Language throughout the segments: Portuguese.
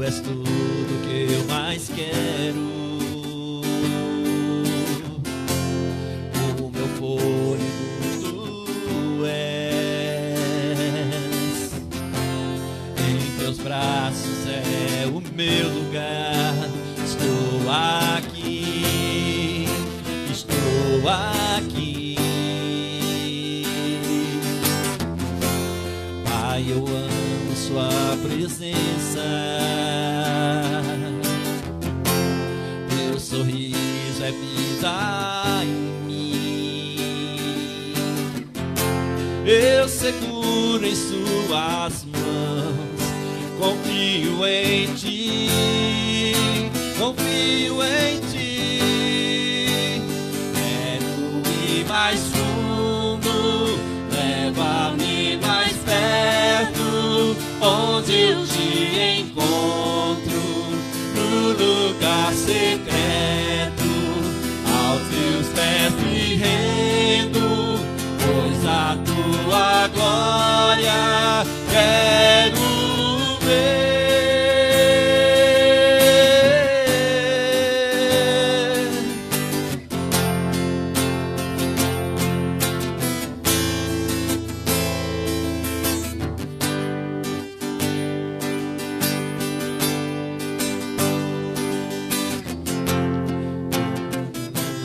és tudo que eu mais quero. O meu fôlego tu és. Em teus braços é o meu lugar. Estou aqui, estou aqui. Pai, eu amo sua presença. Teu sorriso é vida em mim. Eu seguro em suas mãos. Confio em ti, confio em ti. Quero ir mais fundo, leva-me mais perto, onde eu te encontro, no lugar secreto. Aos teus pés me rendo, pois a tua glória quero ver.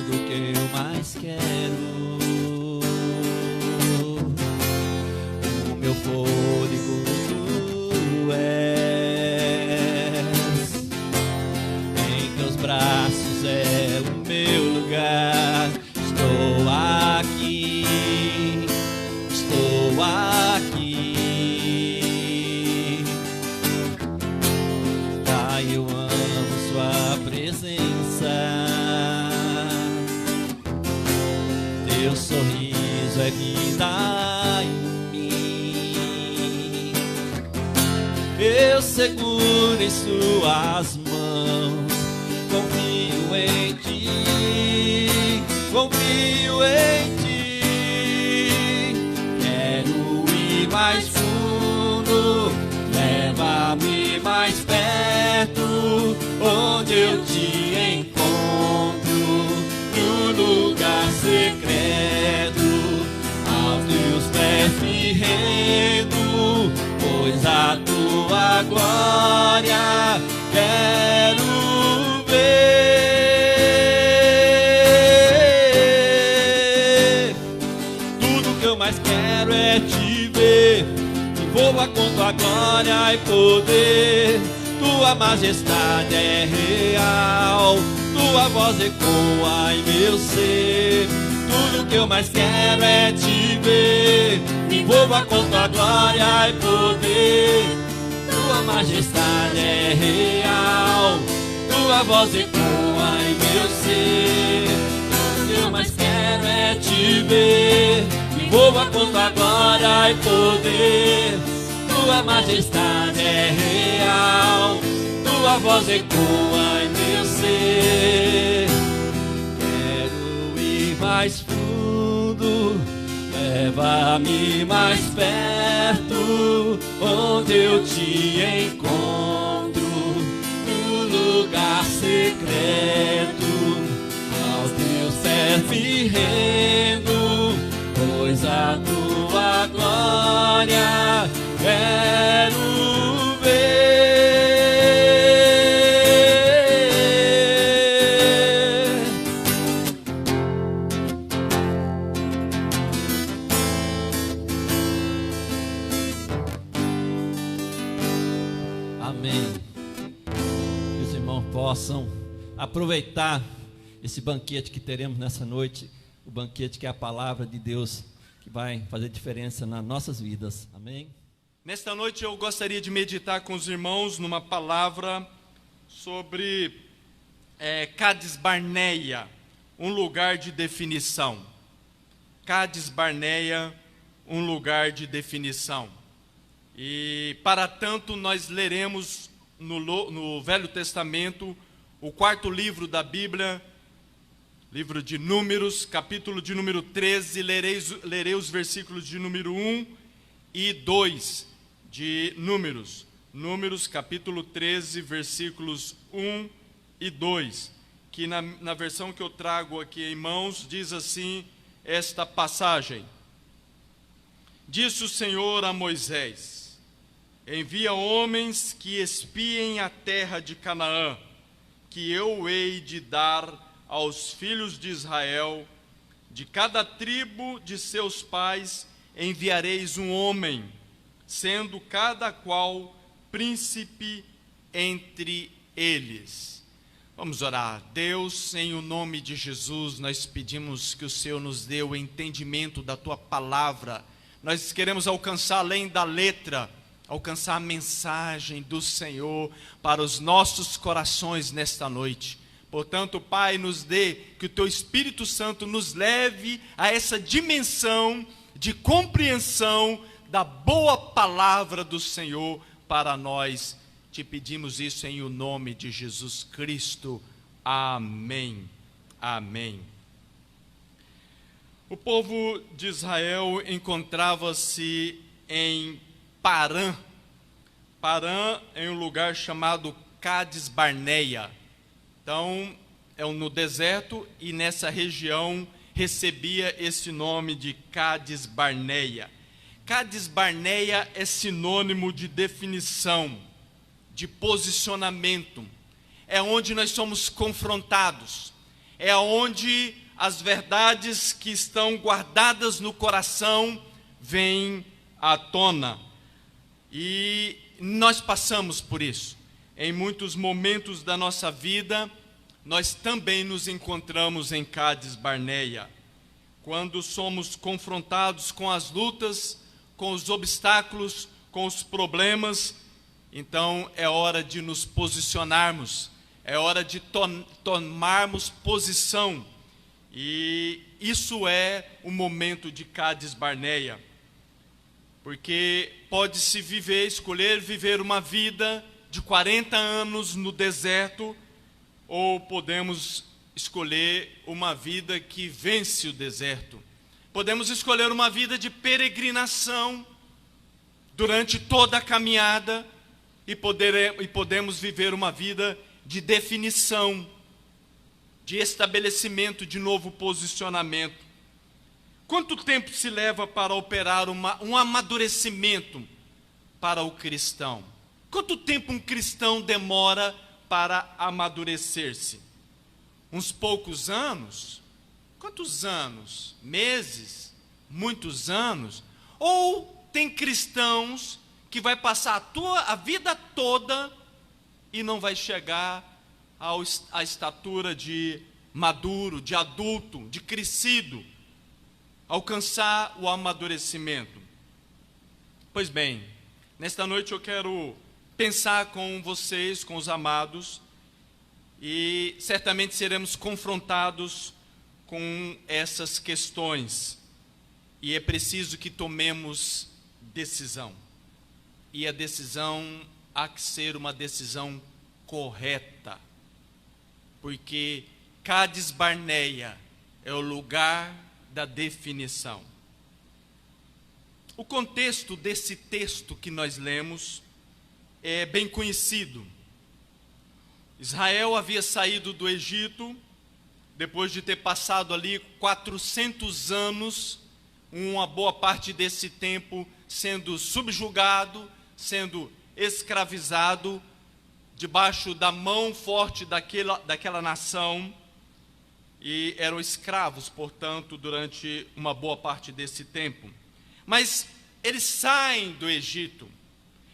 Tudo que eu mais quero. O meu fôlego tu és. Em teus braços é o meu lugar. Estou aqui, estou aqui. Pai, eu amo sua presença. Teu sorriso é vida em mim. Eu seguro em suas mãos. Confio em ti, confio em ti. Quero ir mais fundo, leva-me mais perto, onde eu te encontro, no lugar secreto. Aos teus pés me rendo, pois a tua glória quero ver. Tudo que eu mais quero é te ver. Envolva com tua glória e poder. Tua majestade é real, tua voz ecoa em meu ser. Tudo que eu mais quero é te ver. Me envolva com tua glória e poder. Tua majestade é real, tua voz ecoa em meu ser. Tudo que eu mais quero é te ver. Me envolva com tua glória e poder. Tua majestade é real, tua voz ecoa em meu ser. Quero ir mais fundo, leva-me mais perto, onde eu te encontro, no lugar secreto. Aos teus pés me rendo, pois a tua glória quero ver. Amém. Que os irmãos possam aproveitar esse banquete que teremos nessa noite, o banquete que é a palavra de Deus, que vai fazer diferença nas nossas vidas. Amém? Nesta noite eu gostaria de meditar com os irmãos numa palavra sobre Cades Barneia, um lugar de definição. Cades Barneia, um lugar de definição. E para tanto nós leremos no Velho Testamento o quarto livro da Bíblia, livro de Números, capítulo de número 13, lerei os versículos de número 1 e 2 de Números. Números capítulo 13, versículos 1 e 2, que na versão que eu trago aqui em mãos, diz assim esta passagem: Disse o Senhor a Moisés: envia homens que espiem a terra de Canaã, que eu hei de dar aos filhos de Israel. De cada tribo de seus pais enviareis um homem, sendo cada qual príncipe entre eles. Vamos orar. Deus, em o nome de Jesus, nós pedimos que o Senhor nos dê o entendimento da Tua palavra. Nós queremos alcançar além da letra, alcançar a mensagem do Senhor para os nossos corações nesta noite. Portanto, Pai, nos dê que o Teu Espírito Santo nos leve a essa dimensão de compreensão da boa palavra do Senhor para nós. Te pedimos isso em o nome de Jesus Cristo. Amém. Amém. O povo de Israel encontrava-se em Parã. Parã em um lugar chamado Cades Barneia. Então, é no deserto, e nessa região recebia esse nome de Cades Barneia. Cades Barneia é sinônimo de definição, de posicionamento. É onde nós somos confrontados. É onde as verdades que estão guardadas no coração vêm à tona. E nós passamos por isso. Em muitos momentos da nossa vida, nós também nos encontramos em Cades Barneia. Quando somos confrontados com as lutas, com os obstáculos, com os problemas, então é hora de nos posicionarmos, é hora de tomarmos posição. E isso é o momento de Cades Barneia. Porque pode-se escolher viver uma vida de 40 anos no deserto, ou podemos escolher uma vida que vence o deserto. Podemos escolher uma vida de peregrinação durante toda a caminhada, e podemos viver uma vida de definição, de estabelecimento de novo posicionamento. Quanto tempo se leva para operar um amadurecimento para o cristão? Quanto tempo um cristão demora para amadurecer-se? Uns poucos anos? Quantos anos? Meses? Muitos anos? Ou tem cristãos que vai passar a vida toda e não vai chegar à estatura de maduro, de adulto, de crescido, alcançar o amadurecimento? Pois bem, nesta noite eu quero pensar com vocês, com os amados, e certamente seremos confrontados com essas questões, e é preciso que tomemos decisão, e a decisão há que ser uma decisão correta, porque Cades Barneia é o lugar da definição. O contexto desse texto que nós lemos é bem conhecido. Israel havia saído do Egito, depois de ter passado ali 400 anos, uma boa parte desse tempo sendo subjugado, sendo escravizado, debaixo da mão forte daquela nação, e eram escravos, portanto, durante uma boa parte desse tempo. Mas eles saem do Egito,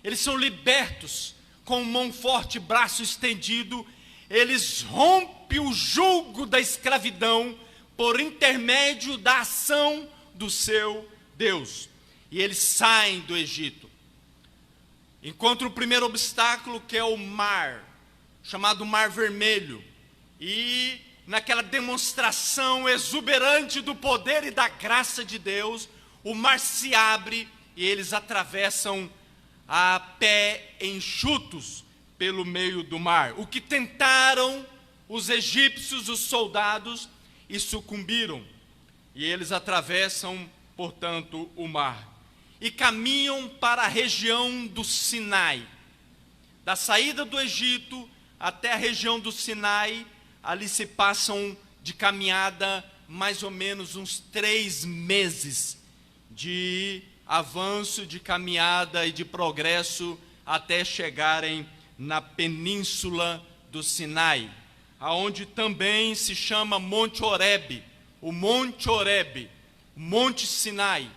eles são libertos, com mão forte, braço estendido, eles rompem o jugo da escravidão por intermédio da ação do seu Deus. E eles saem do Egito. Encontram o primeiro obstáculo, que é o mar, chamado Mar Vermelho. E naquela demonstração exuberante do poder e da graça de Deus, o mar se abre e eles atravessam a pé enxutos pelo meio do mar. O que tentaram os egípcios, os soldados, e sucumbiram. E eles atravessam, portanto, o mar. E caminham para a região do Sinai. Da saída do Egito até a região do Sinai, ali se passam de caminhada mais ou menos uns 3 meses de avanço, de caminhada e de progresso até chegarem na península do Sinai, aonde também se chama Monte Horebe, o Monte Horebe, Monte Sinai.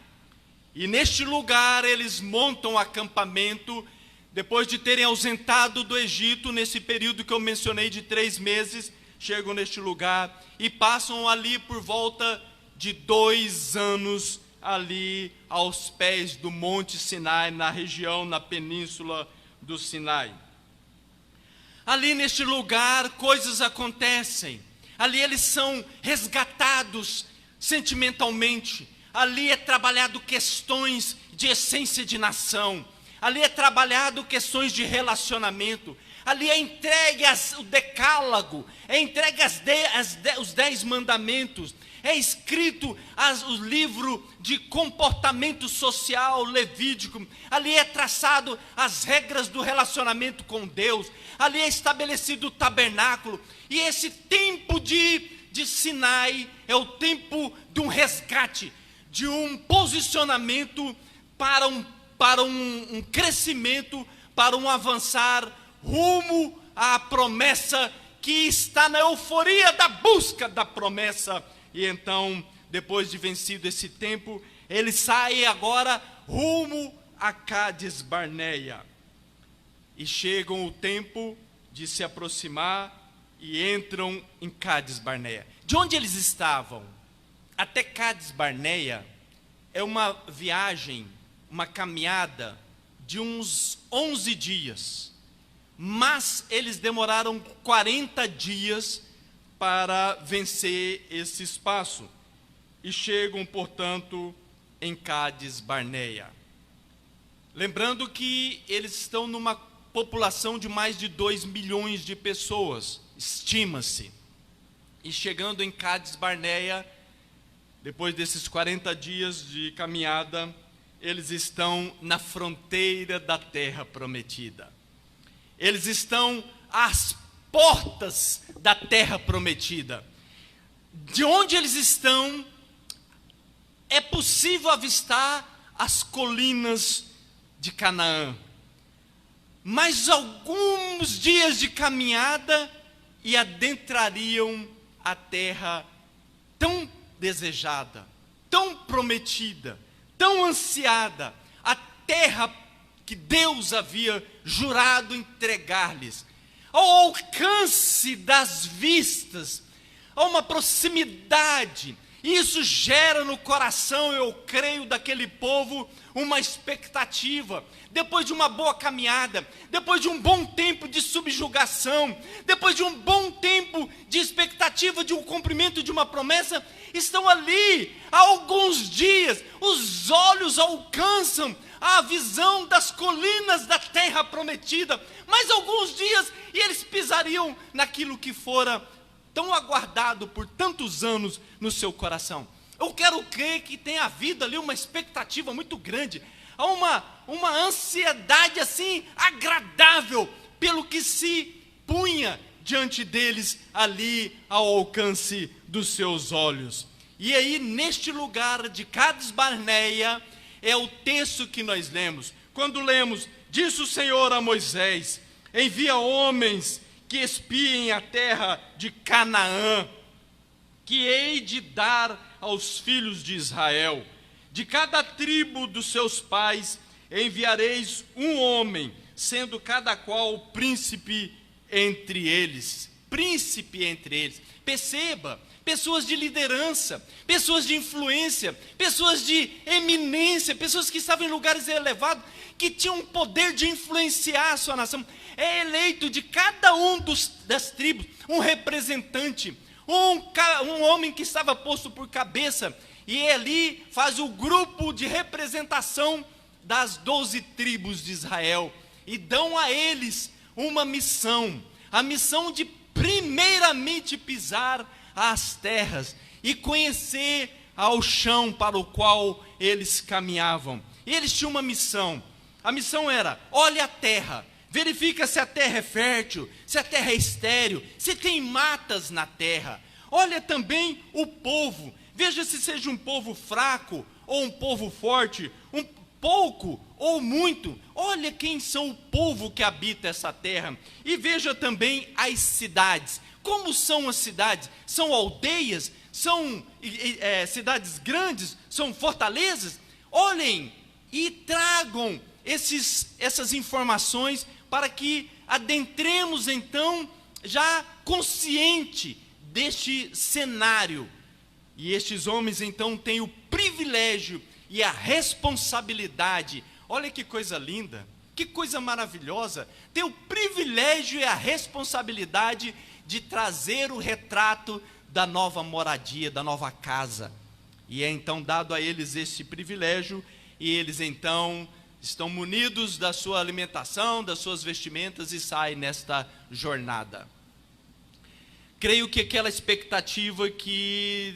E neste lugar eles montam acampamento, depois de terem ausentado do Egito, nesse período que eu mencionei de 3 meses, chegam neste lugar e passam ali por volta de 2 anos, ali aos pés do Monte Sinai, na região, na península do Sinai. Ali neste lugar coisas acontecem, ali eles são resgatados sentimentalmente, ali é trabalhado questões de essência de nação, ali é trabalhado questões de relacionamento, ali é entregue o decálogo, é entregue os 10 mandamentos, é escrito o livro de comportamento social levítico, ali é traçado as regras do relacionamento com Deus, ali é estabelecido o tabernáculo, e esse tempo de Sinai é o tempo de um resgate, de um posicionamento para um crescimento, para um avançar rumo à promessa, que está na euforia da busca da promessa. E então, depois de vencido esse tempo, ele sai agora rumo a Cádiz Barneia. E chegam o tempo de se aproximar e entram em Cádiz Barneia. De onde eles estavam até Cádiz Barneia é uma viagem, uma caminhada de uns 11 dias. Mas eles demoraram 40 dias para vencer esse espaço. E chegam, portanto, em Cádiz Barneia. Lembrando que eles estão numa população de mais de 2 milhões de pessoas, estima-se. E chegando em Cádiz Barneia, depois desses 40 dias de caminhada, eles estão na fronteira da terra prometida. Eles estão às portas da terra prometida. De onde eles estão, é possível avistar as colinas de Canaã. Mas alguns dias de caminhada e adentrariam a terra tão desejada, tão prometida, tão ansiada, a terra que Deus havia jurado entregar-lhes, ao alcance das vistas, a uma proximidade. Isso gera no coração, eu creio, daquele povo uma expectativa. Depois de uma boa caminhada, depois de um bom tempo de subjugação, depois de um bom tempo de expectativa de um cumprimento de uma promessa, estão ali há alguns dias, os olhos alcançam a visão das colinas da terra prometida, mais alguns dias e eles pisariam naquilo que fora tão aguardado por tantos anos no seu coração. Eu quero crer que tem havido ali uma expectativa muito grande, há uma ansiedade assim agradável pelo que se punha diante deles ali ao alcance dos seus olhos. E aí neste lugar de Cádiz Barneia é o texto que nós lemos. Quando lemos: disse o Senhor a Moisés: envia homens que espiem a terra de Canaã, que hei de dar aos filhos de Israel. De cada tribo dos seus pais enviareis um homem, sendo cada qual príncipe entre eles. Príncipe entre eles. Perceba, pessoas de liderança, pessoas de influência, pessoas de eminência, pessoas que estavam em lugares elevados, que tinham o poder de influenciar a sua nação. É eleito de cada um das tribos um representante, um homem que estava posto por cabeça, e ali faz o grupo de representação das 12 tribos de Israel, e dão a eles uma missão, a missão de primeiramente pisar as terras e conhecer ao chão para o qual eles caminhavam. E eles tinham uma missão. A missão era: olhe a terra, verifica se a terra é fértil, se a terra é estéril, se tem matas na terra. Olha também o povo, veja se seja um povo fraco ou um povo forte, um pouco ou muito. Olha quem são o povo que habita essa terra. E veja também as cidades. Como são as cidades? São aldeias? São cidades grandes? São fortalezas? Olhem e tragam essas informações para que adentremos então já consciente deste cenário. E estes homens então têm o privilégio e a responsabilidade. Olha que coisa linda, que coisa maravilhosa, ter o privilégio e a responsabilidade de trazer o retrato da nova moradia, da nova casa. E é então dado a eles este privilégio, e eles então estão munidos da sua alimentação, das suas vestimentas, e saem nesta jornada. Creio que aquela expectativa que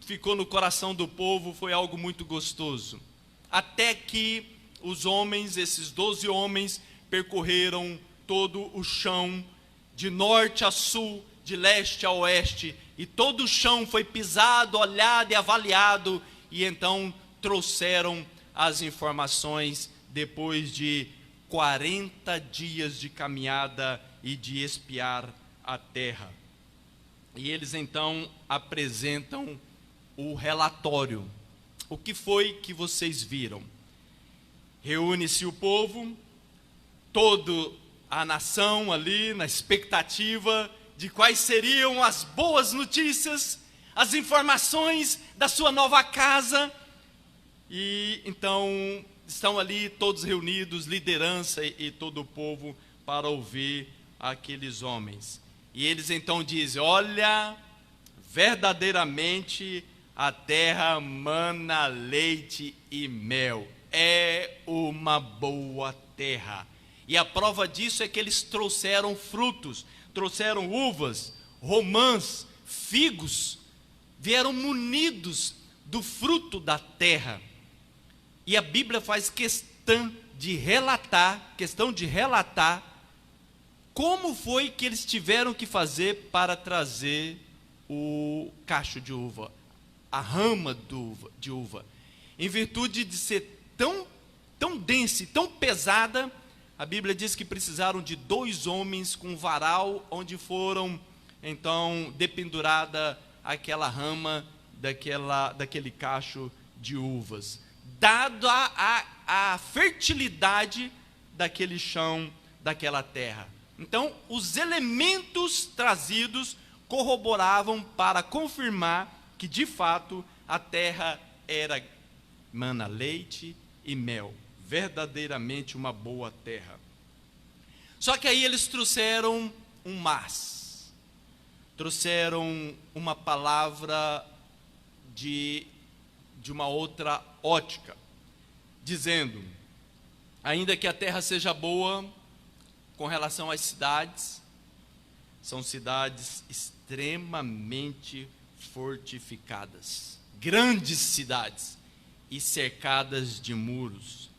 ficou no coração do povo foi algo muito gostoso, até que os homens, esses 12 homens, percorreram todo o chão, de norte a sul, de leste a oeste, e todo o chão foi pisado, olhado e avaliado, e então trouxeram as informações depois de 40 dias de caminhada e de espiar a terra. E eles então apresentam o relatório. O que foi que vocês viram? Reúne-se o povo, toda a nação ali na expectativa de quais seriam as boas notícias, as informações da sua nova casa. E então estão ali todos reunidos, liderança e todo o povo, para ouvir aqueles homens. E eles então dizem: olha, verdadeiramente a terra mana leite e mel, é uma boa terra. E a prova disso é que eles trouxeram frutos, trouxeram uvas, romãs, figos, vieram munidos do fruto da terra. E a Bíblia faz questão de relatar como foi que eles tiveram que fazer para trazer o cacho de uva, a rama de uva. Em virtude de ser tão densa e tão pesada, a Bíblia diz que precisaram de 2 homens com um varal, onde foram então dependurada aquela rama daquele cacho de uvas, dado a fertilidade daquele chão, daquela terra. Então, os elementos trazidos corroboravam para confirmar que, de fato, a terra era mana leite e mel, verdadeiramente uma boa terra. Só que aí eles trouxeram um mas, trouxeram uma palavra de uma outra ótica, dizendo: ainda que a terra seja boa, com relação às cidades, são cidades extremamente fortificadas, grandes cidades e cercadas de muros,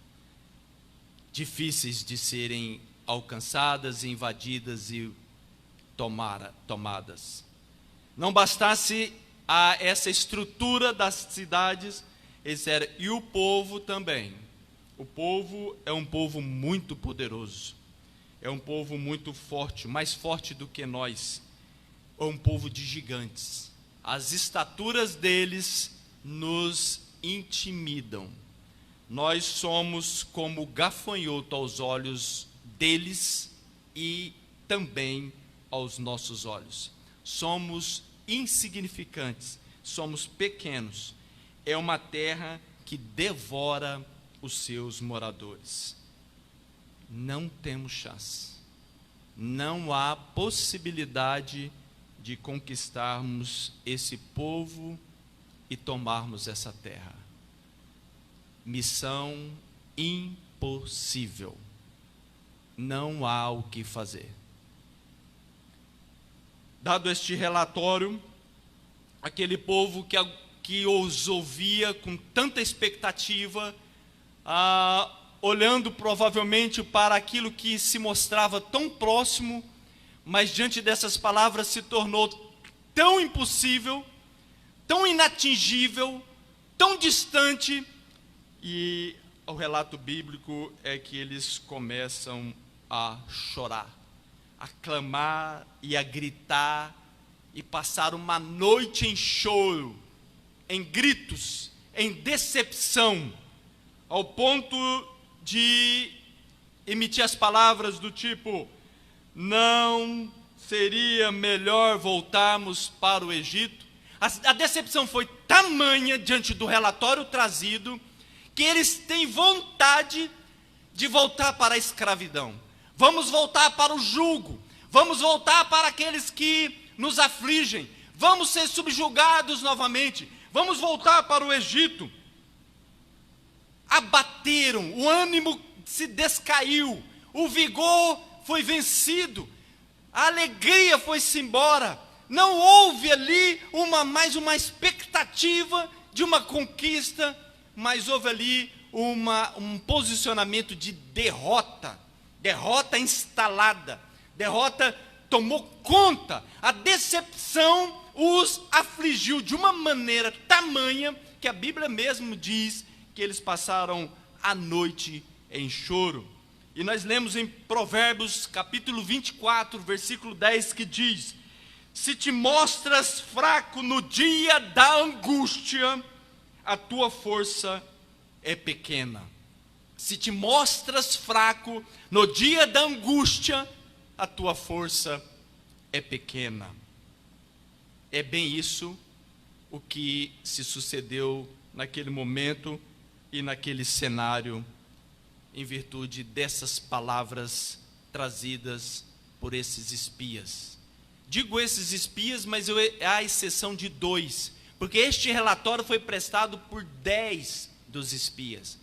difíceis de serem alcançadas, invadidas e tomadas. Não bastasse a essa estrutura das cidades, e o povo também. O povo é um povo muito poderoso, é um povo muito forte, mais forte do que nós, é um povo de gigantes. As estaturas deles nos intimidam. Nós somos como gafanhoto aos olhos deles e também aos nossos olhos. Somos insignificantes, somos pequenos. É uma terra que devora os seus moradores. Não temos chance, não há possibilidade de conquistarmos esse povo e tomarmos essa terra. Missão impossível, não há o que fazer. Dado este relatório, aquele povo que os ouvia com tanta expectativa, olhando provavelmente para aquilo que se mostrava tão próximo, mas diante dessas palavras se tornou tão impossível, tão inatingível, tão distante, e o relato bíblico é que eles começam a chorar, a clamar e a gritar, e passar uma noite em choro, em gritos, em decepção, ao ponto de emitir as palavras do tipo: não seria melhor voltarmos para o Egito? A decepção foi tamanha diante do relatório trazido, que eles têm vontade de voltar para a escravidão. Vamos voltar para o jugo, vamos voltar para aqueles que nos afligem, vamos ser subjugados novamente, vamos voltar para o Egito. Abateram, o ânimo se descaiu, o vigor foi vencido, a alegria foi-se embora. Não houve ali mais uma expectativa de uma conquista, mas houve ali um posicionamento de derrota instalada, derrota tomou conta. A decepção os afligiu de uma maneira tamanha que a Bíblia mesmo diz que eles passaram a noite em choro. E nós lemos em Provérbios capítulo 24, versículo 10, que diz: se te mostras fraco no dia da angústia, a tua força é pequena. Se te mostras fraco no dia da angústia, a tua força é pequena. É bem isso o que se sucedeu naquele momento e naquele cenário, em virtude dessas palavras trazidas por esses espias. Digo esses espias, mas há exceção de 2, porque este relatório foi prestado por 10 dos espias.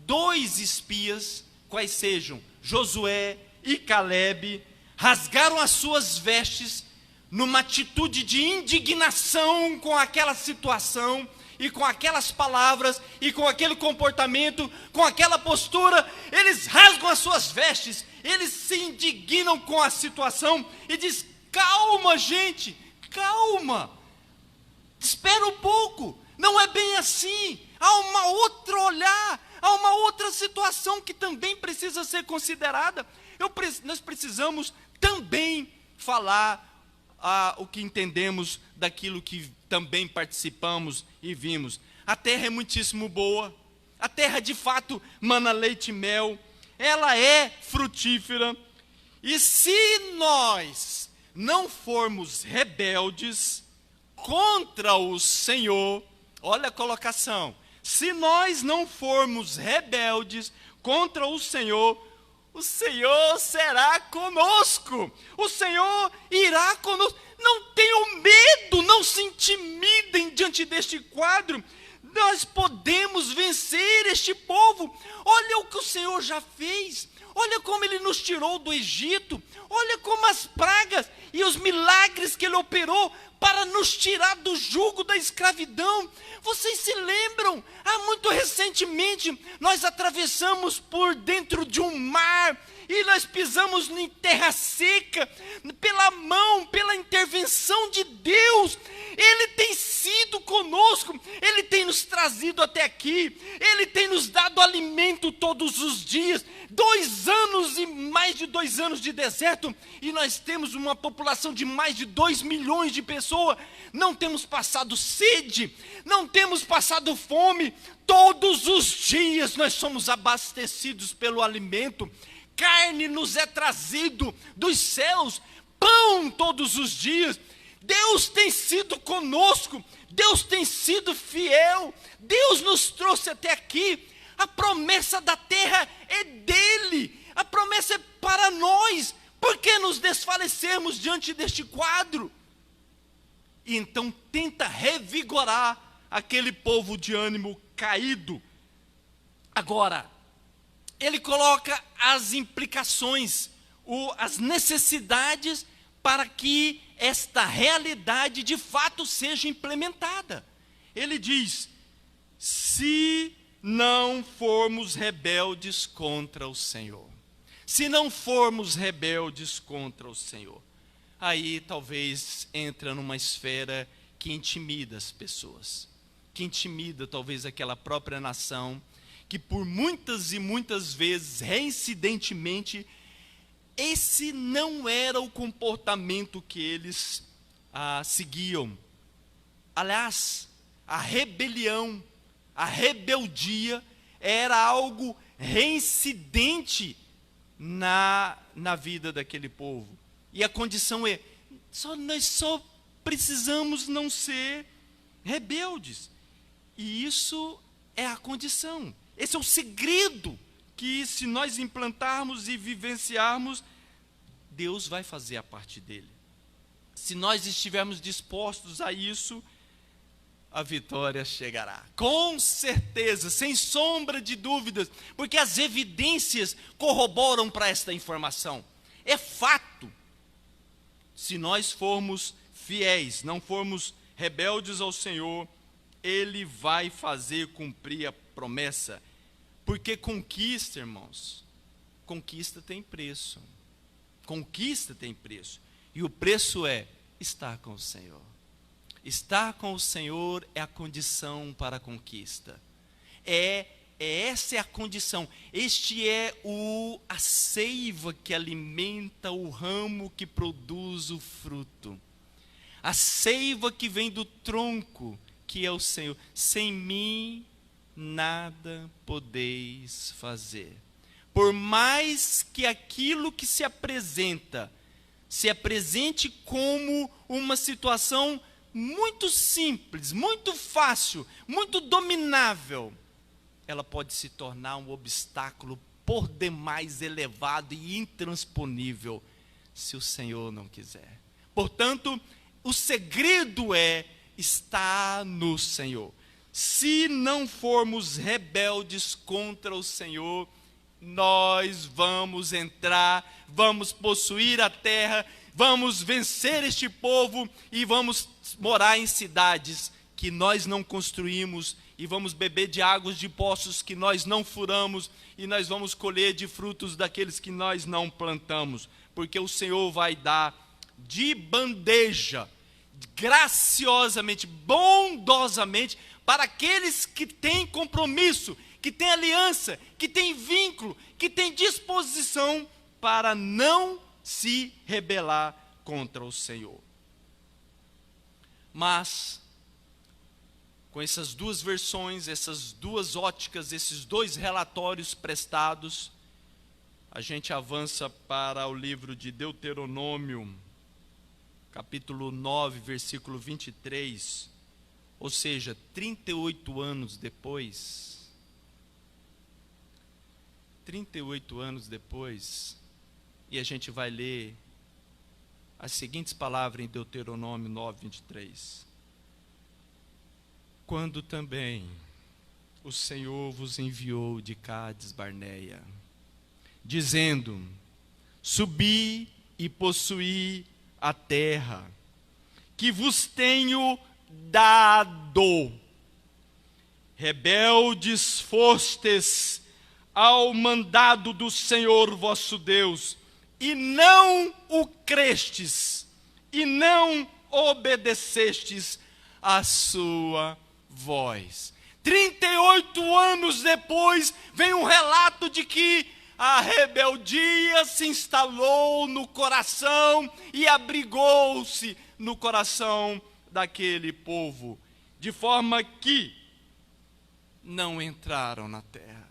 2 espias, quais sejam Josué e Calebe, rasgaram as suas vestes numa atitude de indignação com aquela situação, e com aquelas palavras, e com aquele comportamento, com aquela postura. Eles rasgam as suas vestes, eles se indignam com a situação, e diz: calma gente, calma, espera um pouco, não é bem assim, há uma outra olhar, há uma outra situação que também precisa ser considerada. Nós precisamos também falar o que entendemos daquilo que também participamos e vimos. A terra é muitíssimo boa, a terra de fato mana leite e mel, ela é frutífera, e se nós não formos rebeldes contra o Senhor, olha a colocação, se nós não formos rebeldes contra o Senhor será conosco, o Senhor irá conosco. Não tenham medo, não se intimidem diante deste quadro. Nós podemos vencer este povo. Olha o que o Senhor já fez, olha como Ele nos tirou do Egito, olha como as pragas e os milagres que Ele operou para nos tirar do jugo da escravidão. Vocês se lembram? Muito recentemente nós atravessamos por dentro de um mar, e nós pisamos em terra seca, pela intervenção de Deus. Ele tem sido conosco, Ele tem nos trazido até aqui, Ele tem nos dado alimento todos os dias. 2 anos e mais de 2 anos de deserto, e nós temos uma população de mais de 2 milhões de pessoas. Não temos passado sede, não temos passado fome. Todos os dias nós somos abastecidos pelo alimento. Carne nos é trazido dos céus, pão todos os dias. Deus tem sido conosco, Deus tem sido fiel, Deus nos trouxe até aqui. A promessa da terra é dele, a promessa é para nós. Por que nos desfalecermos diante deste quadro? E então tenta revigorar aquele povo de ânimo caído. Agora, ele coloca as implicações, as necessidades para que esta realidade de fato seja implementada. Ele diz: se não formos rebeldes contra o Senhor. Se não formos rebeldes contra o Senhor, aí talvez entra numa esfera que intimida as pessoas, que intimida talvez aquela própria nação, que por muitas e muitas vezes, reincidentemente, esse não era o comportamento que eles seguiam. Aliás, a rebelião, a rebeldia era algo reincidente na vida daquele povo. E a condição é, nós só precisamos não ser rebeldes. E isso é a condição. Esse é o segredo que, se nós implantarmos e vivenciarmos, Deus vai fazer a parte dele. Se nós estivermos dispostos a isso, a vitória chegará. Com certeza, sem sombra de dúvidas, porque as evidências corroboram para esta informação. É fato. Se nós formos fiéis, não formos rebeldes ao Senhor, Ele vai fazer cumprir a promessa. Porque conquista, irmãos, conquista tem preço. Conquista tem preço. E o preço é estar com o Senhor. Estar com o Senhor é a condição para a conquista. Essa é a condição. Este é a seiva que alimenta o ramo que produz o fruto. A seiva que vem do tronco, que é o Senhor. Sem mim nada podeis fazer. Por mais que aquilo que se apresente como uma situação muito simples, muito fácil, muito dominável, ela pode se tornar um obstáculo por demais elevado e intransponível, se o Senhor não quiser. Portanto, o segredo é estar no Senhor. Se não formos rebeldes contra o Senhor, nós vamos entrar, vamos possuir a terra, vamos vencer este povo e vamos morar em cidades que nós não construímos, e vamos beber de águas de poços que nós não furamos, e nós vamos colher de frutos daqueles que nós não plantamos, porque o Senhor vai dar de bandeja, graciosamente, bondosamente, para aqueles que têm compromisso, que têm aliança, que têm vínculo, que têm disposição para não se rebelar contra o Senhor. Mas, com essas duas versões, essas duas óticas, esses dois relatórios prestados, a gente avança para o livro de Deuteronômio, capítulo 9, versículo 23, ou seja, 38 anos depois, 38 anos depois, e a gente vai ler as seguintes palavras em Deuteronômio 9, 23. Quando também o Senhor vos enviou de Cádiz Barneia, dizendo, subi e possuí a terra, que vos tenho dado. Rebeldes fostes ao mandado do Senhor vosso Deus, e não o crestes, e não obedecestes a sua voz. 38 anos depois, vem um relato de que a rebeldia se instalou no coração e abrigou-se no coração daquele povo, de forma que não entraram na terra.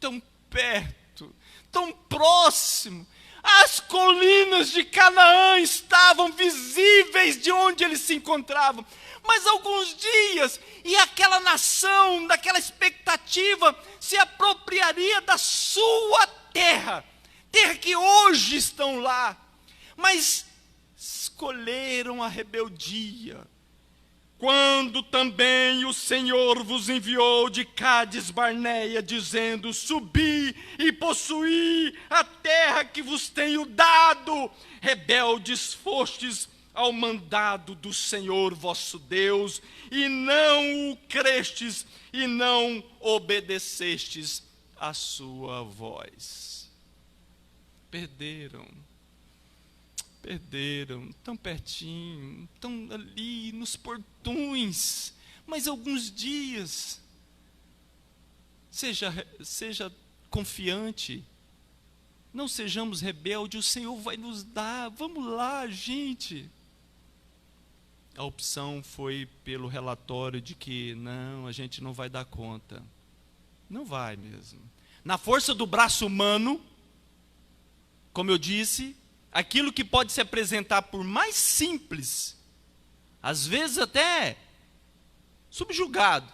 Tão perto, tão próximo, as colinas de Canaã estavam visíveis de onde eles se encontravam. Mas alguns dias, e aquela nação, daquela expectativa, se apropriaria da sua terra, terra que hoje estão lá, mas escolheram a rebeldia. Quando também o Senhor vos enviou de Cádiz Barneia, dizendo, subi e possuí a terra que vos tenho dado, rebeldes fostes ao mandado do Senhor vosso Deus, e não o crestes, e não obedecestes a sua voz. Perderam, tão pertinho, tão ali nos portões, mas alguns dias. Seja confiante, não sejamos rebeldes, o Senhor vai nos dar, vamos lá, gente. A opção foi pelo relatório de que não, a gente não vai dar conta. Não vai mesmo. Na força do braço humano, como eu disse, aquilo que pode se apresentar por mais simples, às vezes até subjugado,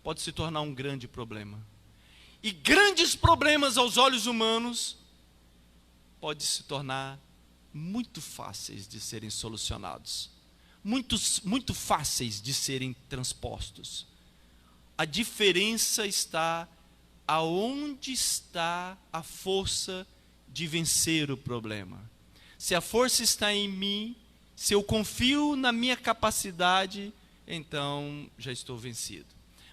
pode se tornar um grande problema. E grandes problemas aos olhos humanos podem se tornar muito fáceis de serem solucionados, muito fáceis de serem transpostos. A diferença está aonde está a força de vencer o problema. Se a força está em mim, se eu confio na minha capacidade, então já estou vencido.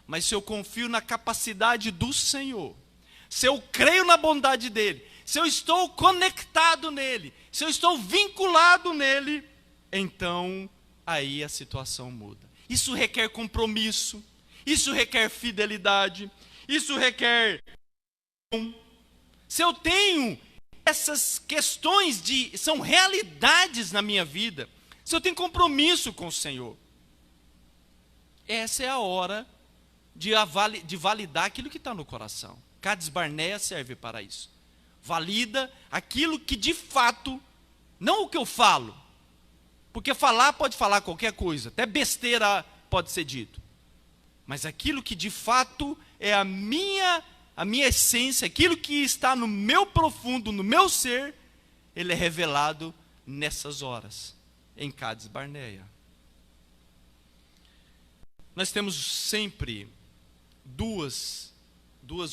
Mas se eu confio na capacidade do Senhor, se eu creio na bondade dEle, se eu estou conectado nele, se eu estou vinculado nele, então aí a situação muda. Isso requer compromisso, isso requer fidelidade, isso requer... Se eu tenho essas questões são realidades na minha vida, se eu tenho compromisso com o Senhor, essa é a hora de validar aquilo que está no coração. Cades Barnea serve para isso. Valida aquilo que de fato, não o que eu falo, porque falar pode falar qualquer coisa, até besteira pode ser dito, mas aquilo que de fato é a minha essência, aquilo que está no meu profundo, no meu ser, ele é revelado nessas horas, em Cades Barnea. Nós temos sempre duas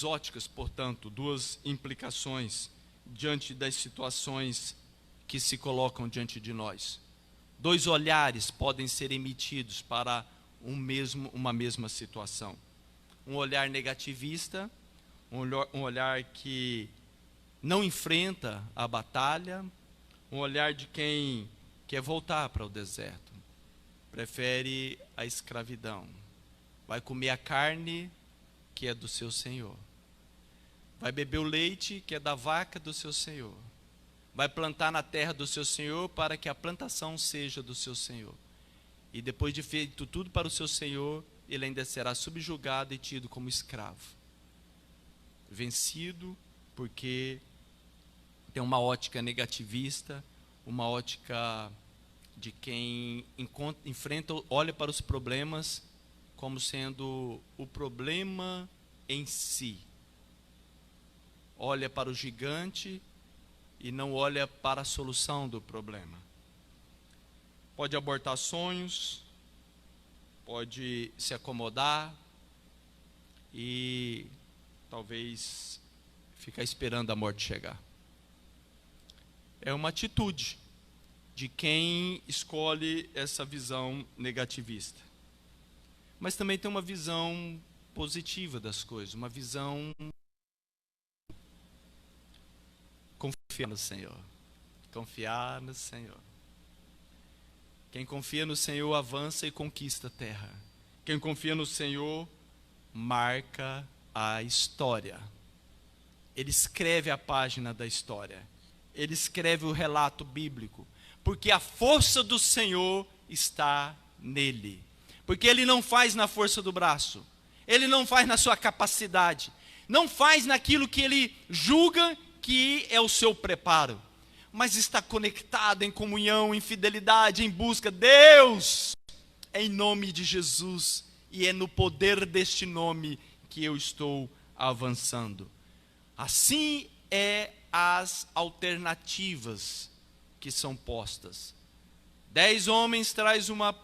óticas, portanto, duas implicações diante das situações que se colocam diante de nós. Dois olhares podem ser emitidos para uma mesma situação. Um olhar negativista, um olhar que não enfrenta a batalha, um olhar de quem quer voltar para o deserto, prefere a escravidão, vai comer a carne que é do seu Senhor, vai beber o leite que é da vaca do seu Senhor, vai plantar na terra do seu Senhor para que a plantação seja do seu Senhor, e depois de feito tudo para o seu Senhor, ele ainda será subjugado e tido como escravo, vencido, porque tem uma ótica negativista, uma ótica de quem enfrenta, olha para os problemas como sendo o problema em si. Olha para o gigante e não olha para a solução do problema. Pode abortar sonhos, pode se acomodar e talvez ficar esperando a morte chegar. É uma atitude de quem escolhe essa visão negativista. Mas também tem uma visão positiva das coisas, uma visão confiar no Senhor. Confiar no Senhor. Quem confia no Senhor avança e conquista a terra. Quem confia no Senhor marca a história. Ele escreve a página da história. Ele escreve o relato bíblico. Porque a força do Senhor está nele. Porque ele não faz na força do braço. Ele não faz na sua capacidade. Não faz naquilo que ele julga que é o seu preparo. Mas está conectado em comunhão, em fidelidade, em busca. Deus, em nome de Jesus. E é no poder deste nome que eu estou avançando. Assim é as alternativas que são postas. 10 homens traz uma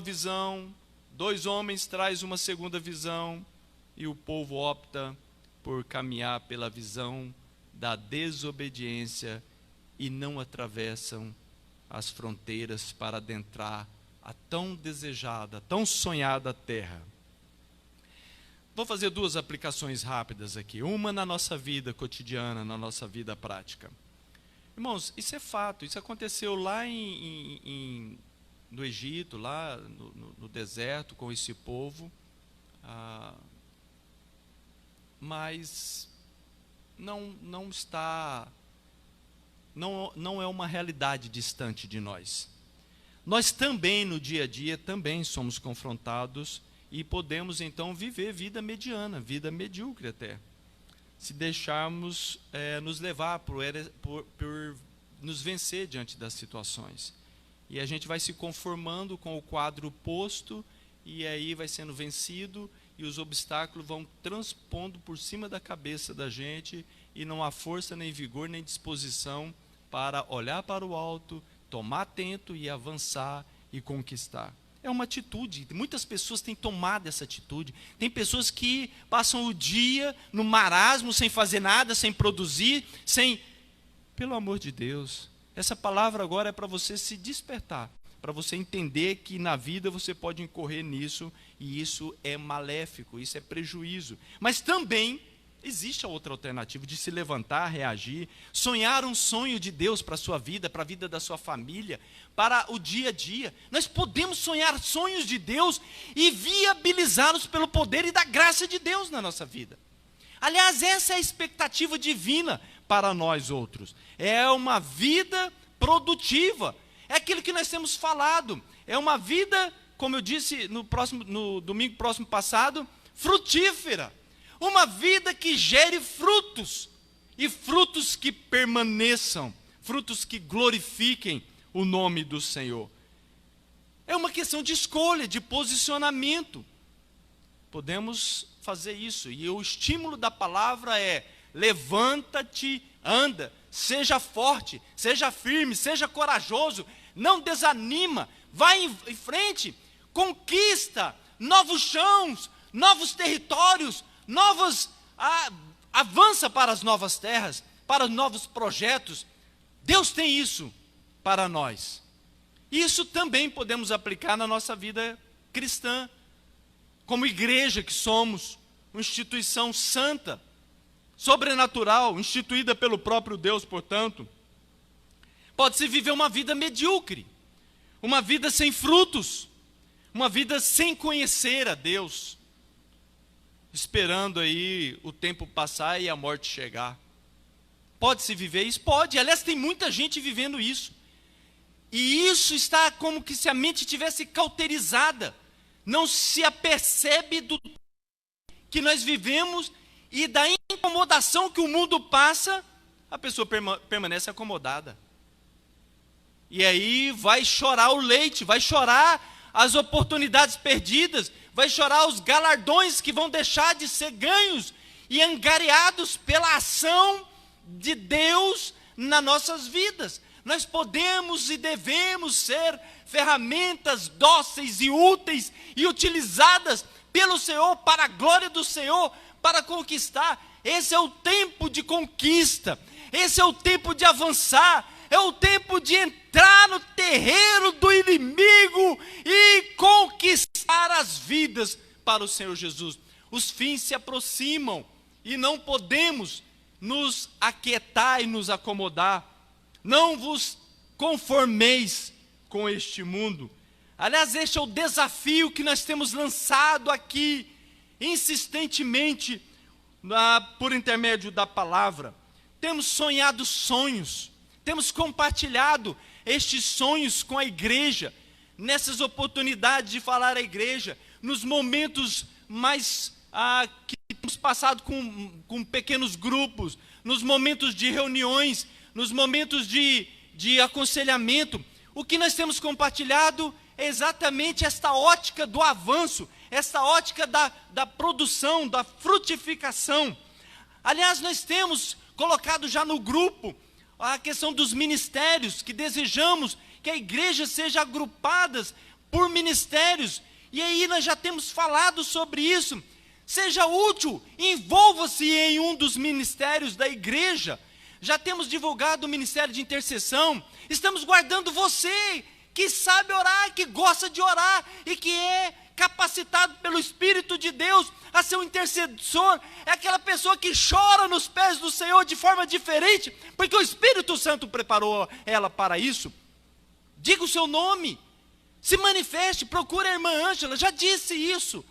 visão, 2 homens traz uma segunda visão, e o povo opta por caminhar pela visão da desobediência e não atravessam as fronteiras para adentrar a tão desejada, tão sonhada terra. Vou fazer 2 aplicações rápidas aqui. Uma na nossa vida cotidiana, na nossa vida prática. Irmãos, isso é fato. Isso aconteceu lá no Egito, lá no deserto, com esse povo. Mas não é uma realidade distante de nós. Nós também, no dia a dia, também somos confrontados e podemos, então, viver vida mediana, vida medíocre até, se deixarmos nos levar por nos vencer diante das situações. E a gente vai se conformando com o quadro posto, e aí vai sendo vencido, e os obstáculos vão transpondo por cima da cabeça da gente, e não há força, nem vigor, nem disposição para olhar para o alto, tomar atento e avançar e conquistar. É uma atitude, muitas pessoas têm tomado essa atitude. Tem pessoas que passam o dia no marasmo, sem fazer nada, sem produzir, Pelo amor de Deus, essa palavra agora é para você se despertar, para você entender que na vida você pode incorrer nisso, e isso é maléfico, isso é prejuízo. Mas também existe a outra alternativa de se levantar, reagir, sonhar um sonho de Deus para a sua vida, para a vida da sua família, para o dia a dia. Nós podemos sonhar sonhos de Deus e viabilizá-los pelo poder e da graça de Deus na nossa vida. Aliás, essa é a expectativa divina para nós outros. É uma vida produtiva. É aquilo que nós temos falado. É uma vida, como eu disse no domingo próximo passado, frutífera. Uma vida que gere frutos, e frutos que permaneçam, frutos que glorifiquem o nome do Senhor. É uma questão de escolha, de posicionamento. Podemos fazer isso, e o estímulo da palavra é: levanta-te, anda, seja forte, seja firme, seja corajoso, não desanima, vai em frente, conquista novos chãos, novos territórios, avança para as novas terras, para os novos projetos. Deus tem isso para nós. Isso também podemos aplicar na nossa vida cristã, como igreja que somos, uma instituição santa, sobrenatural, instituída pelo próprio Deus, portanto. Pode-se viver uma vida medíocre, uma vida sem frutos, uma vida sem conhecer a Deus, esperando aí o tempo passar e a morte chegar. Pode-se viver isso? Pode. Aliás, tem muita gente vivendo isso. E isso está como que se a mente tivesse cauterizada. Não se apercebe do que nós vivemos e da incomodação que o mundo passa, a pessoa permanece acomodada. E aí vai chorar o leite, vai chorar as oportunidades perdidas, vai chorar os galardões que vão deixar de ser ganhos e angariados pela ação de Deus nas nossas vidas. Nós podemos e devemos ser ferramentas dóceis e úteis e utilizadas pelo Senhor, para a glória do Senhor, para conquistar. Esse é o tempo de conquista, esse é o tempo de avançar, é o tempo de entrar no terreiro do inimigo e conquistar as vidas para o Senhor Jesus. Os fins se aproximam e não podemos nos aquietar e nos acomodar. Não vos conformeis com este mundo. Aliás, este é o desafio que nós temos lançado aqui, insistentemente, por intermédio da palavra. Temos sonhado sonhos, temos compartilhado estes sonhos com a igreja, nessas oportunidades de falar à igreja, nos momentos mais que temos passado com pequenos grupos, nos momentos de reuniões, nos momentos de aconselhamento. O que nós temos compartilhado é exatamente esta ótica do avanço, esta ótica da produção, da frutificação. Aliás, nós temos colocado já no grupo a questão dos ministérios, que desejamos que a igreja seja agrupada por ministérios, e aí nós já temos falado sobre isso. Seja útil, envolva-se em um dos ministérios da igreja. já temos divulgado o ministério de intercessão, estamos guardando você, que sabe orar, que gosta de orar, e que é capacitado pelo Espírito de Deus a ser um intercessor, é aquela pessoa que chora nos pés do Senhor de forma diferente, porque o Espírito Santo preparou ela para isso. Diga o seu nome, se manifeste, procure a irmã Ângela, já disse isso,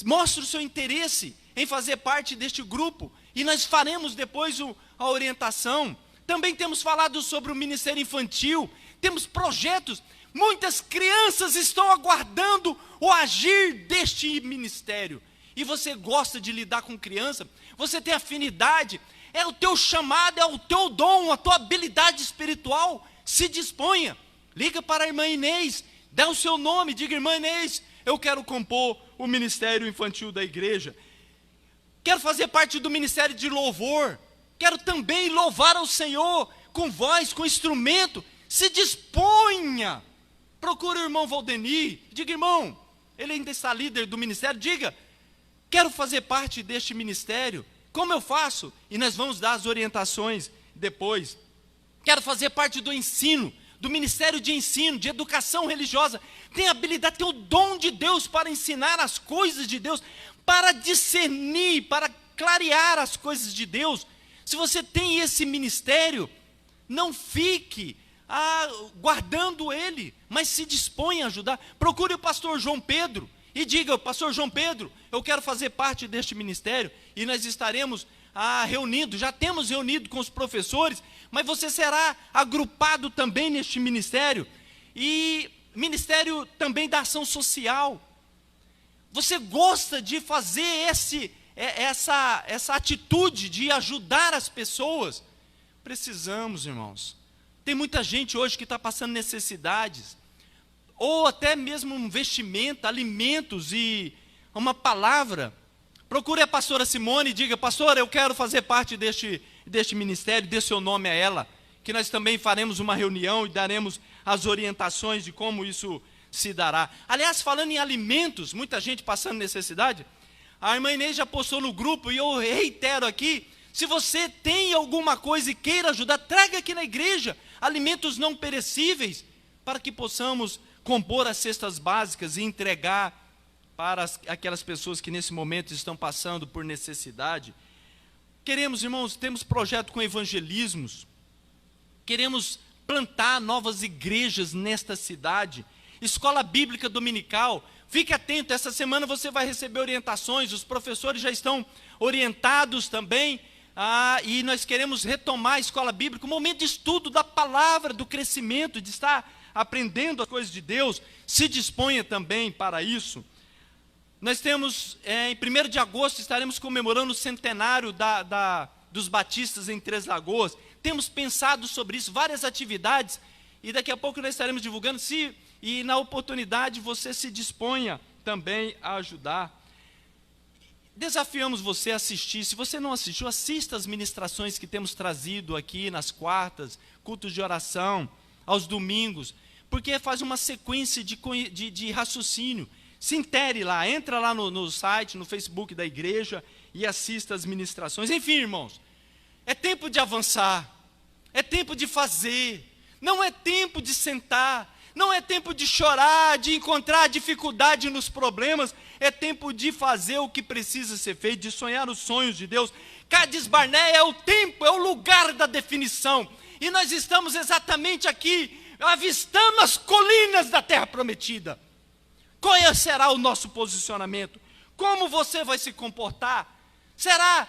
mostre o seu interesse em fazer parte deste grupo, e nós faremos depois a orientação. Também temos falado sobre o ministério infantil, temos projetos, muitas crianças estão aguardando o agir deste ministério, e você gosta de lidar com criança, você tem afinidade, é o teu chamado, é o teu dom, a tua habilidade espiritual, se disponha, liga para a irmã Inês, dá o seu nome, diga: irmã Inês, eu quero compor o ministério infantil da igreja, quero fazer parte do ministério de louvor, quero também louvar ao Senhor, com voz, com instrumento, se disponha, procure o irmão Valdenir, diga: irmão, ele ainda está líder do ministério, diga: quero fazer parte deste ministério, como eu faço? E nós vamos dar as orientações depois. Quero fazer parte do ensino, do ministério de ensino, de educação religiosa, tem habilidade, tem o dom de Deus para ensinar as coisas de Deus, para discernir, para clarear as coisas de Deus. Se você tem esse ministério, não fique guardando ele, mas se dispõe a ajudar. Procure o pastor João Pedro e diga: pastor João Pedro, eu quero fazer parte deste ministério, e nós estaremos reunidos, já temos reunido com os professores, mas você será agrupado também neste ministério, e ministério também da ação social. Você gosta de fazer essa atitude de ajudar as pessoas? Precisamos, irmãos. Tem muita gente hoje que está passando necessidades, ou até mesmo um vestimento, alimentos e uma palavra. Procure a pastora Simone e diga: pastora, eu quero fazer parte deste ministério, dê seu nome a ela, que nós também faremos uma reunião e daremos as orientações de como isso se dará. Aliás, falando em alimentos, muita gente passando necessidade, a irmã Inês já postou no grupo, e eu reitero aqui: se você tem alguma coisa e queira ajudar, traga aqui na igreja alimentos não perecíveis, para que possamos compor as cestas básicas e entregar para aquelas pessoas que nesse momento estão passando por necessidade. Queremos, irmãos, temos projeto com evangelismos, queremos plantar novas igrejas nesta cidade, escola bíblica dominical. Fique atento, essa semana você vai receber orientações, os professores já estão orientados também, e nós queremos retomar a escola bíblica, um momento de estudo da palavra, do crescimento, de estar aprendendo as coisas de Deus. Se disponha também para isso. Nós temos, em 1º de agosto, estaremos comemorando o centenário dos batistas em Três Lagoas. Temos pensado sobre isso, várias atividades, e daqui a pouco nós estaremos divulgando, e na oportunidade você se disponha também a ajudar. Desafiamos você a assistir. Se você não assistiu, assista as ministrações que temos trazido aqui nas quartas, cultos de oração, aos domingos, porque faz uma sequência de raciocínio. Se intere lá, entra lá no site, no Facebook da igreja e assista as ministrações. Enfim, irmãos, é tempo de avançar, é tempo de fazer, não é tempo de sentar, não é tempo de chorar, de encontrar dificuldade nos problemas, é tempo de fazer o que precisa ser feito, de sonhar os sonhos de Deus. Cades Barneia é o tempo, é o lugar da definição, e nós estamos exatamente aqui, avistando as colinas da terra prometida. Qual será o nosso posicionamento? Como você vai se comportar? Será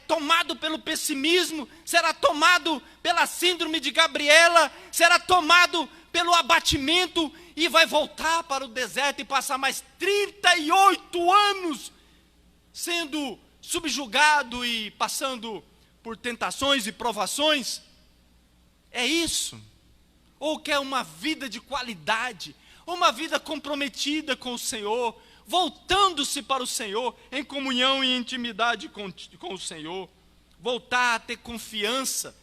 tomado pelo pessimismo? Será tomado pela síndrome de Gabriela? Será tomado pelo abatimento e vai voltar para o deserto e passar mais 38 anos sendo subjugado e passando por tentações e provações? É isso? Ou quer uma vida de qualidade, uma vida comprometida com o Senhor, voltando-se para o Senhor, em comunhão e intimidade com o Senhor, voltar a ter confiança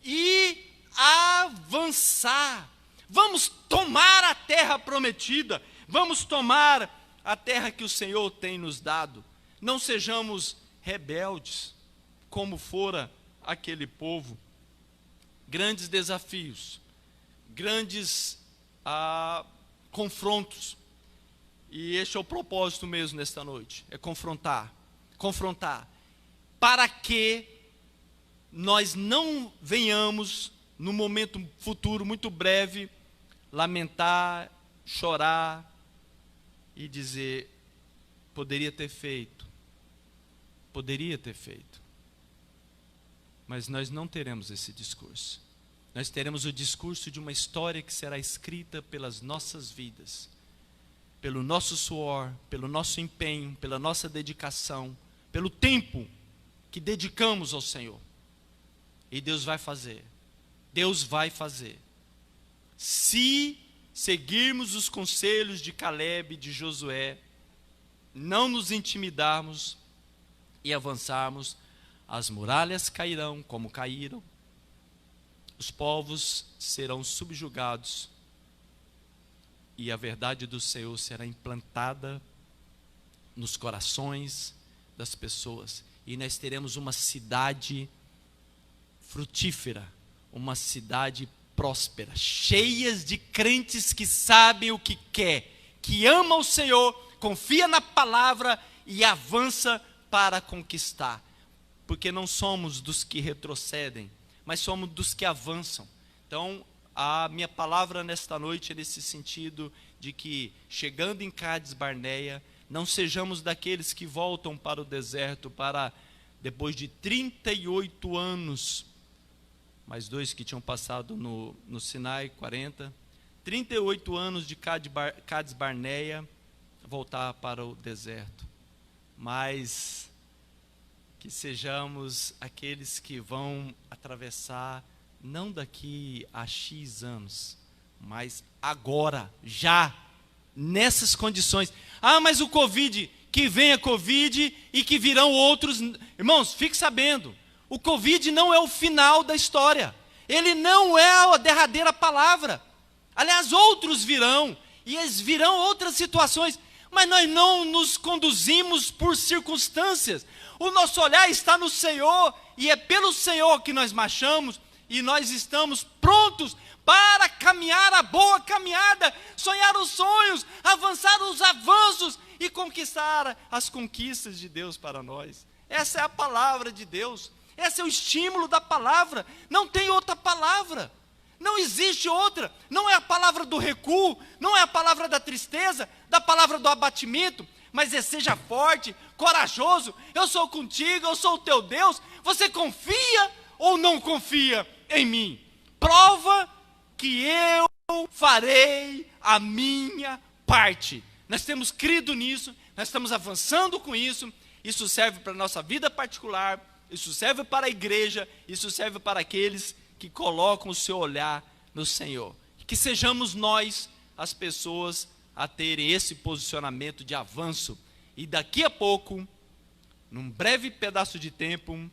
e avançar. Vamos tomar a terra prometida, vamos tomar a terra que o Senhor tem nos dado. Não sejamos rebeldes, como fora aquele povo grandes desafios, grandes confrontos. E este é o propósito mesmo nesta noite, é confrontar, para que nós não venhamos, no momento futuro muito breve, lamentar, chorar e dizer, poderia ter feito, mas nós não teremos esse discurso. Nós teremos o discurso de uma história que será escrita pelas nossas vidas, pelo nosso suor, pelo nosso empenho, pela nossa dedicação, pelo tempo que dedicamos ao Senhor. E Deus vai fazer. Se seguirmos os conselhos de Caleb e de Josué, não nos intimidarmos e avançarmos, as muralhas cairão como caíram, os povos serão subjugados e a verdade do Senhor será implantada nos corações das pessoas. E nós teremos uma cidade frutífera, uma cidade próspera, cheias de crentes que sabem o que quer, que ama o Senhor, confia na palavra e avança para conquistar. Porque não somos dos que retrocedem, mas somos dos que avançam. Então, a minha palavra nesta noite é nesse sentido de que, chegando em Cádiz Barneia, não sejamos daqueles que voltam para o deserto, para depois de 38 anos, mais 2 que tinham passado no Sinai, 40, 38 anos de Cádiz Barneia, voltar para o deserto. Mas que sejamos aqueles que vão atravessar, não daqui a X anos, mas agora, já, nessas condições. Mas o Covid, que venha Covid e que virão outros. Irmãos, fique sabendo, o Covid não é o final da história, ele não é a derradeira palavra. Aliás, outros virão, e eles virão outras situações, mas nós não nos conduzimos por circunstâncias. O nosso olhar está no Senhor, e é pelo Senhor que nós marchamos, e nós estamos prontos para caminhar a boa caminhada, sonhar os sonhos, avançar os avanços e conquistar as conquistas de Deus para nós. Essa é a palavra de Deus, esse é o estímulo da palavra, não tem outra palavra, não existe outra, não é a palavra do recuo, não é a palavra da tristeza, da palavra do abatimento, mas seja forte, corajoso, eu sou contigo, eu sou o teu Deus. Você confia ou não confia em mim? Prova que eu farei a minha parte. Nós temos crido nisso, nós estamos avançando com isso. Isso serve para a nossa vida particular, isso serve para a igreja, isso serve para aqueles que colocam o seu olhar no Senhor. Que sejamos nós as pessoas a terem esse posicionamento de avanço. E daqui a pouco, num breve pedaço de tempo,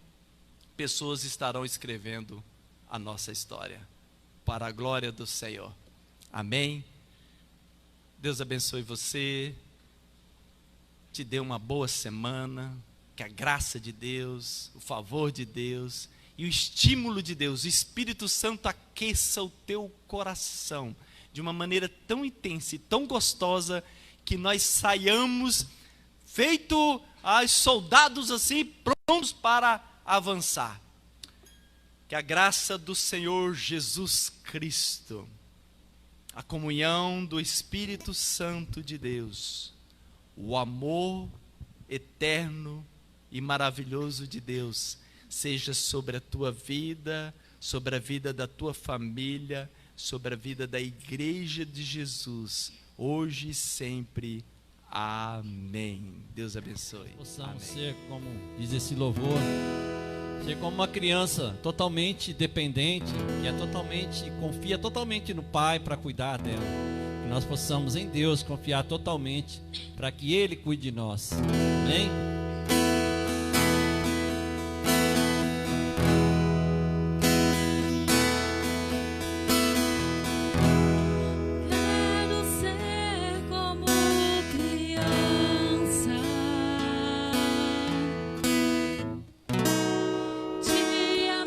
pessoas estarão escrevendo a nossa história, para a glória do Senhor. Amém? Deus abençoe você, te dê uma boa semana, que a graça de Deus, o favor de Deus e o estímulo de Deus, o Espírito Santo aqueça o teu coração de uma maneira tão intensa e tão gostosa, que nós saiamos feito soldados assim, prontos para avançar. Que a graça do Senhor Jesus Cristo, a comunhão do Espírito Santo de Deus, o amor eterno e maravilhoso de Deus, seja sobre a tua vida, sobre a vida da tua família, sobre a vida da igreja de Jesus, hoje e sempre. Amém. Deus abençoe. Possamos ser, como diz esse louvor, ser como uma criança totalmente dependente, confia totalmente no Pai para cuidar dela. Que nós possamos em Deus confiar totalmente para que Ele cuide de nós. Amém? Te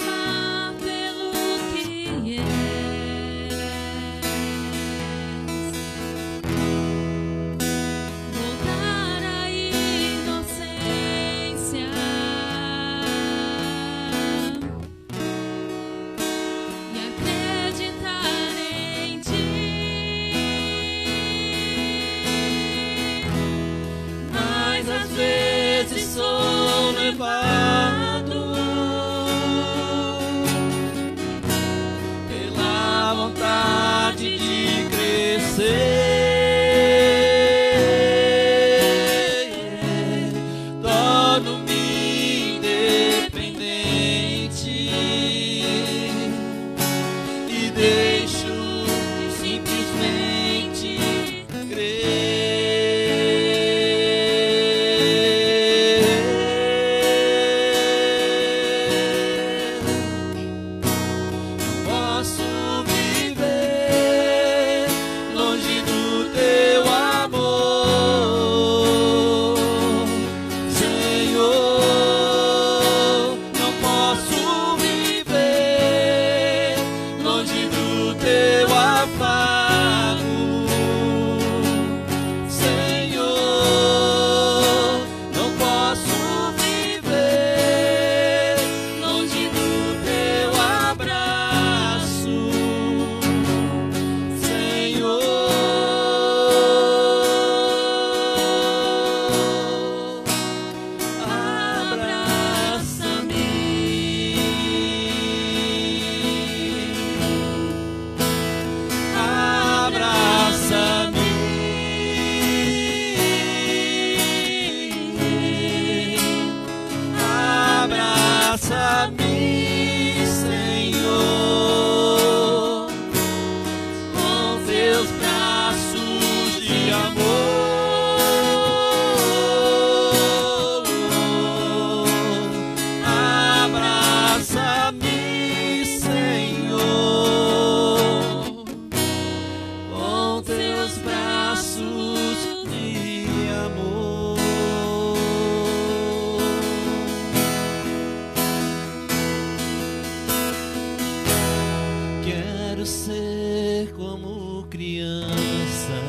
quero ser como criança,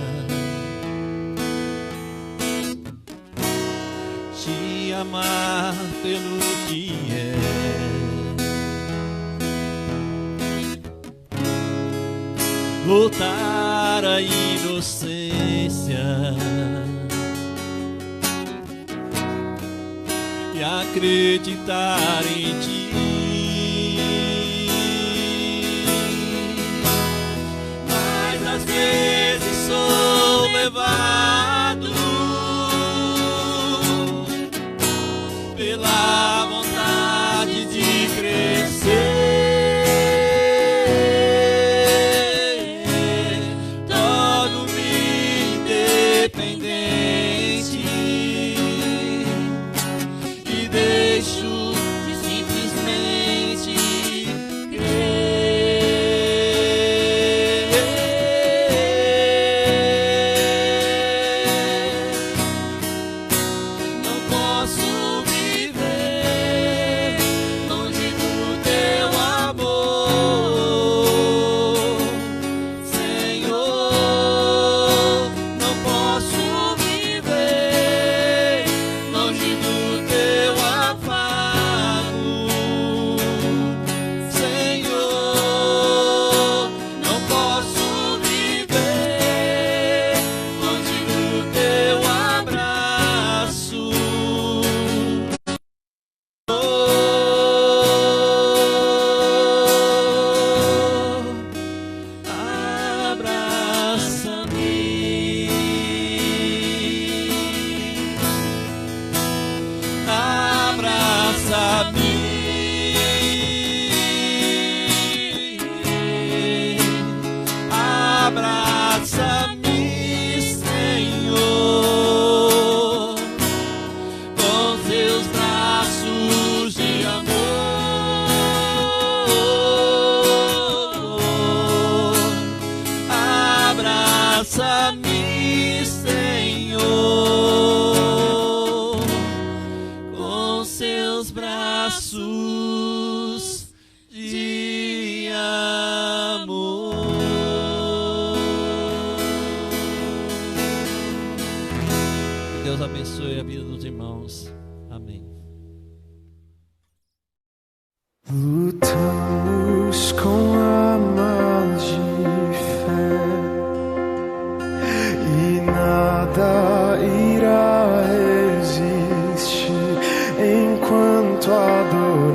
te amar pelo que é, voltar à inocência e acreditar em ti. Mas às vezes sou levado pela vontade de crescer. Abraça-me, Senhor, com seus braços de amor. Abraça-me, Senhor, com seus braços de amor. Deus abençoe a vida dos irmãos. Amém. Lutamos com armas de fé e nada irá resistir enquanto adoramos.